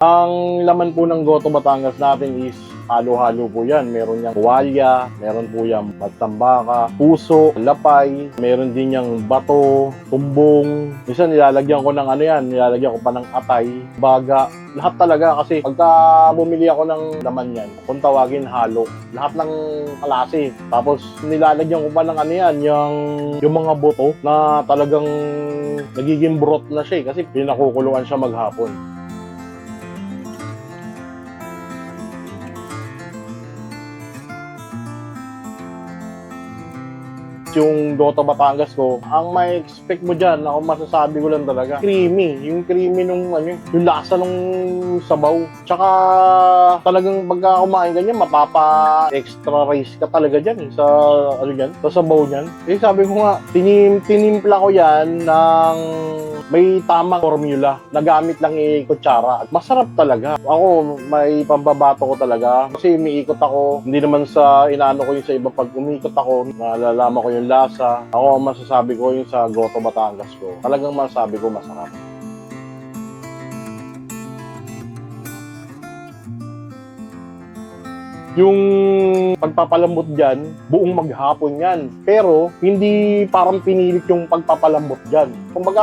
Ang laman po ng Goto Batangas natin is halo-halo po yan. Meron niyang tuwalya, meron po yung matambaka, puso, lapay, meron din yung bato, tumbong. Minsan nilalagyan ko ng ano yan, nilalagyan ko pa ng atay, baga. Lahat talaga kasi pagka bumili ako ng laman yan, kung tawagin halo, lahat ng klase. Tapos nilalagyan ko pa ng ano yan, yung mga buto na talagang nagiging broth na siya kasi pinakukuluan siya maghapon. Yung Goto Batangas ko, ang may expect mo dyan, ako masasabi ko lang talaga, creamy. Yung creamy nung ano, yung lasa nung sabaw. Tsaka talagang pagka kumain ka niyan, mapapa-extra rice ka talaga dyan sa ano yan, sa sabaw niyan. Eh sabi ko nga, tinimpla ko yan ng may tamang formula. Nagamit lang kutsara. At masarap talaga. Ako, may pambabato ko talaga. Kasi umiikot ako. Hindi naman sa inaano ko yung sa iba. Pag umikot ako, nalalaman ko yung lasa. Ako, masasabi ko yung sa Goto Batangas ko. Talagang masasabi ko masarap. Yung pagpapalambot dyan, buong maghapon yan. Pero, hindi parang pinilit yung pagpapalambot dyan. Kumbaga,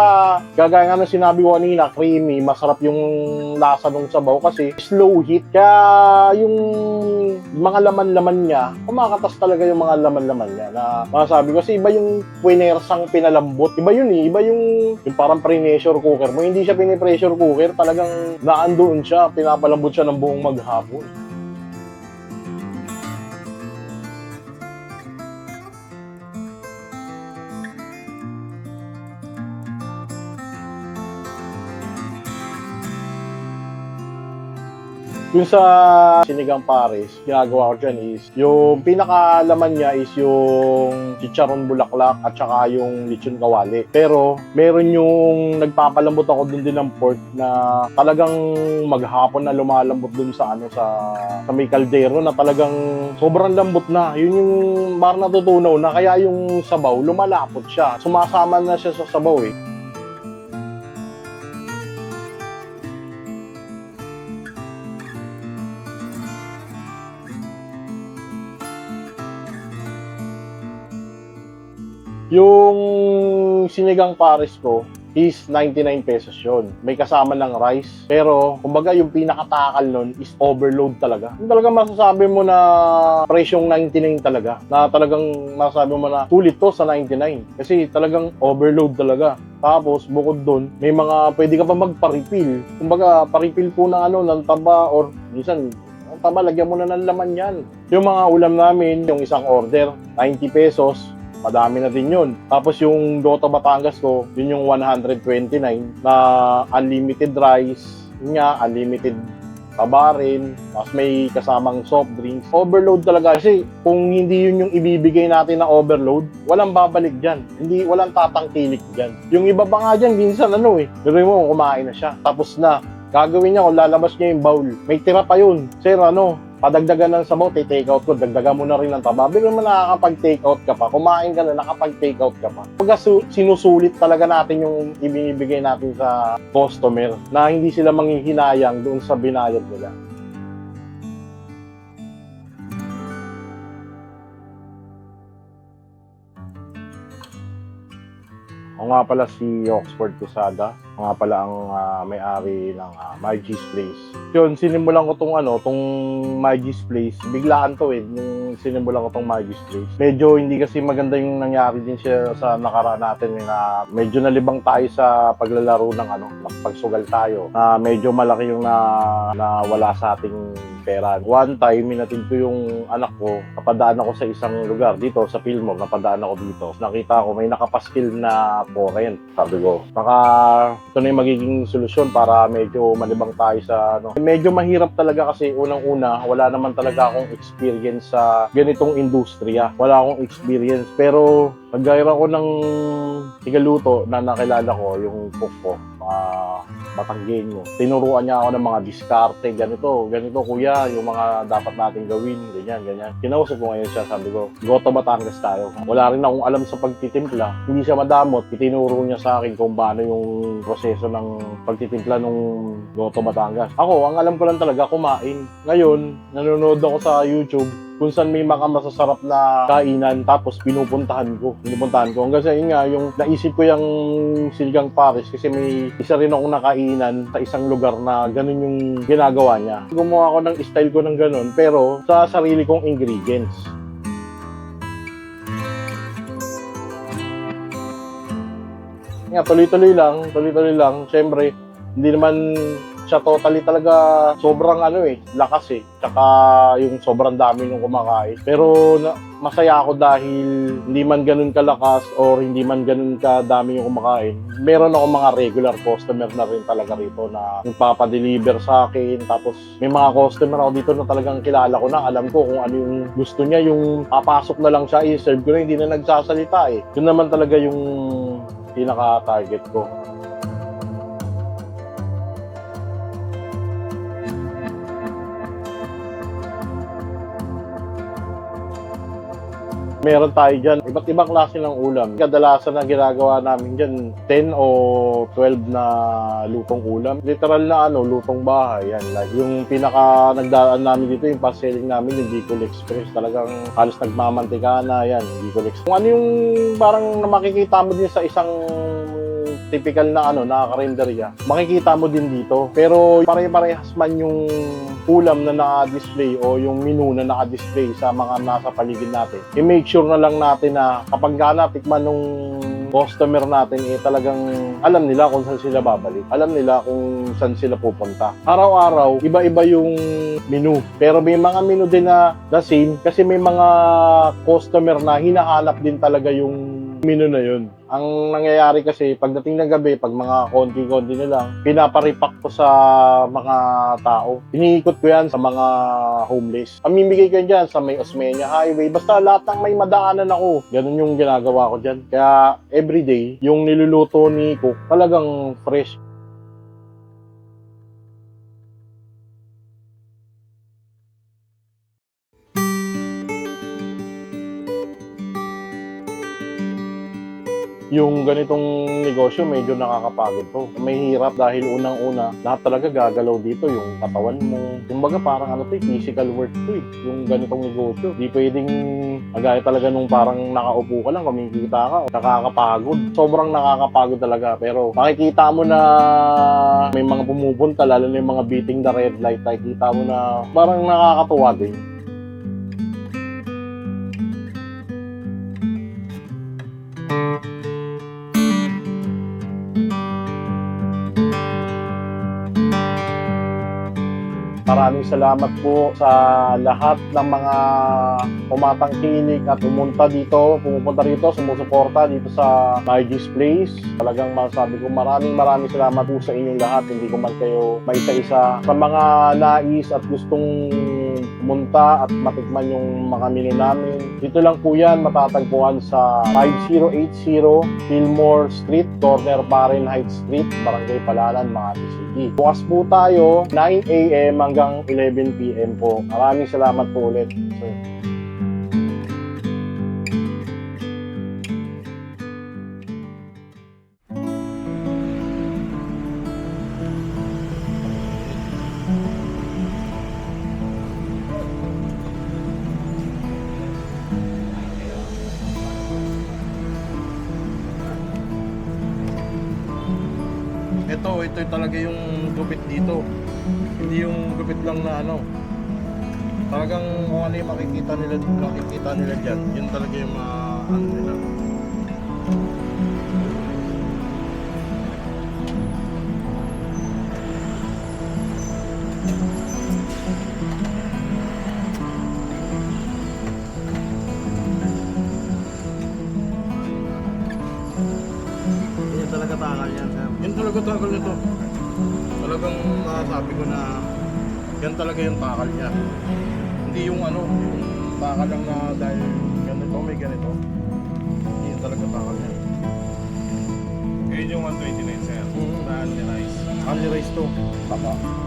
gagaya nga ng sinabi ko kanina, creamy, masarap yung lasa ng sabaw kasi slow heat. Kaya yung mga laman-laman niya, kumakatas talaga yung mga laman-laman niya. Na masasabi ko, kasi iba yung puinersang pinalambot. Iba yun eh, iba yung parang pre-pressure cooker mo. Hindi siya pini-pressure cooker, talagang naandoon siya, pinapalambot siya ng buong maghapon. Yung sa sinigang pares, ginagawa ko dyan is, yung pinakalaman niya is yung chicharon bulaklak at saka yung lechon kawali. Pero, meron yung nagpapalambot ako dun din ng pork na talagang maghapon na lumalambot dun sa sa may kaldero na talagang sobrang lambot na. Yun yung parang natutunaw na kaya yung sabaw lumalapot siya. Sumasama na siya sa sabaw eh. Yung sinigang pares ko is 99 pesos yun. May kasama ng rice. Pero, kumbaga yung pinakatakal nun is overload talaga. Yung talagang masasabi mo na presyong 99 talaga. Na talagang masasabi mo na sulit to sa 99. Kasi talagang overload talaga. Tapos, bukod dun, may mga pwede ka pa magpa-refill. Kumbaga, pa-refill po ng taba or minsan, ang taba, lagyan mo na ng laman yan. Yung mga ulam namin, yung isang order, 90 pesos. Madami na din yun. Tapos yung Goto Batangas ko, yun yung 129 na unlimited rice, yun nga, unlimited taba rin, tapos may kasamang soft drinks. Overload talaga kasi kung hindi yun yung ibibigay natin na overload, walang babalik dyan. Walang tatangkilik dyan. Yung iba pa nga dyan, minsan pero mo kumain na siya. Tapos na, gagawin niya kung lalabas niya yung bowl. May tira pa yun. Sir, padagdagan ng sabaw, take out ko, dagdagan mo na rin ng taba. Bigla mo nakakapag-take out ka pa, kumain ka na, nakapag-take out ka pa. Pagka sinusulit talaga natin yung ibinibigay natin sa customer na hindi sila manghihinayang doon sa binayad nila. Ako nga pala si Oxford Quesada. Ako nga pala ang may-ari ng Margie's Place. Yun, sinimulan ko tong Margie's Place. Biglaan to nung sinimulan ko tong Margie's Place. Medyo hindi kasi maganda yung nangyari din siya sa nakaraan natin na medyo nalibang tayo sa paglalaro ng pagsugal tayo. Medyo malaki yung nawala sa ating pera. One time, minatid ko yung anak ko, napadaan ako sa isang lugar dito, sa Pilmo, napadaan ako dito. Nakita ko, may nakapaskil na foreign. Sabi ko, baka ito na yung magiging solusyon para medyo malibang tayo sa Medyo mahirap talaga kasi unang-una, wala naman talaga akong experience sa ganitong industriya. Wala akong experience. Pero, nag-gaira ko ng tigaluto na nakilala ko, yung cook ko. Batanggenyo. Tinuruan niya ako ng mga diskarte, ganito kuya, yung mga dapat natin gawin, ganyan. Kinausap ko ngayon siya, sabi ko, Goto Batangas tayo. Wala rin akong alam sa pagtitimpla, hindi siya madamot, itinuro niya sa akin kung paano yung proseso ng pagtitimpla ng Goto Batangas. Ako, ang alam ko lang talaga, kumain. Ngayon, nanonood ako sa YouTube, kung saan may mga masasarap na kainan, tapos pinupuntahan ko. Hanggang sa yun nga, yung naisip ko yung Sinigang Pares kasi may isa rin akong nakainan sa isang lugar na ganun yung ginagawa niya. Gumawa ako ng style ko ng ganun, pero sa sarili kong ingredients. Nga, tuloy-tuloy lang. Siyempre, hindi naman siya totally talaga sobrang lakas tsaka yung sobrang dami nung kumakain. Pero masaya ako dahil hindi man ganun kalakas or hindi man ganun kadami yung kumakain. Meron ako mga regular customer na rin talaga rito na nagpapadeliver sa akin. Tapos may mga customer ako dito na talagang kilala ko na, alam ko kung ano yung gusto niya, yung papasok na lang siya, i-serve ko na, hindi na nagsasalita Yun naman talaga yung pinaka-target ko. Meron tayo dyan, iba't ibang klase ng ulam. Kadalasan na ginagawa namin dyan, 10 o 12 na lutong ulam. Literal na lutong bahay. Yan. Like, yung pinaka nagdaan namin dito, yung pa-selling namin, yung Bicol Express. Talagang halos nagmamantika na yan, Bicol Express. Kung ano yung parang makikita mo din sa isang typical na na karinderya, makikita mo din dito. Pero pare-parehas man yung ulam na naka-display o yung menu na naka-display sa mga nasa paligid natin. I-make sure na lang natin na kapag natikman nung customer natin, talagang alam nila kung saan sila babalik. Alam nila kung saan sila pupunta. Araw-araw, iba-iba yung menu. Pero may mga menu din na the same kasi may mga customer na hinahanap din talaga yung menu na yun. Ang nangyayari kasi, pagdating ng gabi, pag mga konti-konti na lang, pinaparipak ko sa mga tao. Iniikot ko yan sa mga homeless. Pamimigay ko yan dyan sa may Osmeña Highway. Basta lahat ng may madaanan ako. Ganun yung ginagawa ko dyan. Kaya everyday, yung niluluto ni Cook, talagang fresh. Yung ganitong negosyo, medyo nakakapagod to. Mahirap dahil unang-una, lahat talaga gagalaw dito, yung katawan mo. Kumbaga parang physical work to yung ganitong negosyo. Di pwedeng agaya talaga nung parang nakaupo ka lang, kumikita ka, nakakapagod. Sobrang nakakapagod talaga. Pero makikita mo na may mga pumupunta, lalo na yung mga beating the red light, nakikita mo na parang nakakatuwa din. Maraming salamat po sa lahat ng mga tumatangkilik at pumupunta rito, sumusuporta dito sa Margie's Place. Talagang masasabi ko maraming salamat po sa inyong lahat. Hindi ko man kayo maisa-isa. Sa mga nais at gustong pumunta at matikman yung mga menu namin, dito lang po yan matatagpuan sa 5080 Fillmore Street, corner Fahrenheit Street, Barangay Palanan, Makati City. Bukas po tayo 9 AM hanggang 11 PM po. Maraming salamat po ulit. Ito talaga yung gupit dito. Hindi yung gupit lang na talagang kung ano yung makikita nila dyan, yun talaga yung nila. Yun talaga takal yan, sir. Yun talaga takal nito. Talagang masasabi ko na yan talaga yung takal niya. Hindi yung yung takal lang na dahil ganito, may ganito. Hindi yun talaga takal niya. Ngayon yung 129 sir. Saan ni Rice? Only rice to. Papa.